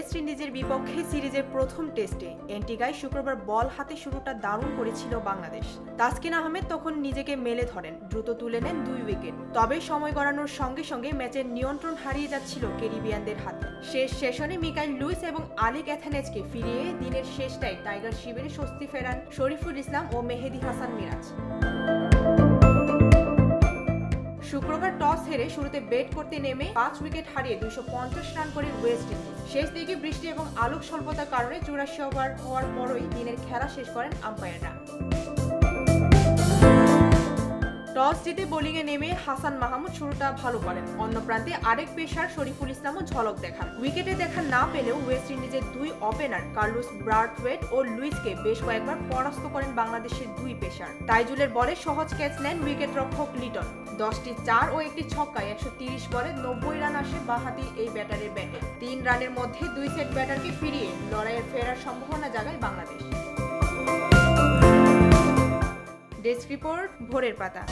West ইন্ডিজের বিপক্ষে সিরিজের প্রথম টেস্টে অ্যান্টিগায় শুক্রবার বল হাতে শুরুটা দারুণ করেছিল বাংলাদেশ। তাসকিন আহমেদ তখন নিজেকে মেলে ধরেন, দ্রুত তুলে নেন 2 উইকেট। তবে সময় গড়ানোর সঙ্গে সঙ্গে ম্যাচের নিয়ন্ত্রণ হারিয়ে যাচ্ছিল ক্যারিবিয়ানদের হাতে। শেষ সেশনে মিকাইল লুইস এবং আলী ক্যাথানেজকে ফিরিয়ে দিনের শেষটায় টাইগার শিবিরে স্বস্তি ফেরান শরীফুল ইসলাম ও মেহেদী হাসান মিরাজ। শুক্রবার টস হেরে শুরুতে ব্যাট করতে নেমে 5 উইকেট হারিয়ে 250 রান করে ওয়েস্ট ইন্ডিজ। শেষ দিকে বৃষ্টি এবং আলোক স্বল্পতার কারণে 84 ওভার হওয়ার পরই দিনের খেলা শেষ করেন আম্পায়াররা। টস জিতে বোলিংয়ে নেমে হাসান মাহমুদ শুরুটা ভালো করেন। অন্য প্রান্তে আরেক পেসার শরীফুল ইসলামও ঝলক দেখান। উইকেটে দেখা না পেলেও ওয়েস্ট ইন্ডিজের 2 ওপেনার কার্লোস ব্রাথওয়েট ও লুইসকে বেশ কয়েকবার পরাস্ত করেন বাংলাদেশের 2 পেসার। তাইজুলের বলে সহজ ক্যাচ নেন উইকেট রক্ষক লিটন। 10টি 4 ও একটি ছক্কায় 130 বলে 90 রান আসে বাঁহাতি এই ব্যাটারের ব্যাটে। 3 রানের মধ্যে 2 সেট ব্যাটারকে ফিরিয়ে লড়াইয়ে ফেরার সম্ভাবনা জাগায় বাংলাদেশ। ডেস্ক রিপোর্ট, ভোরের পাতা।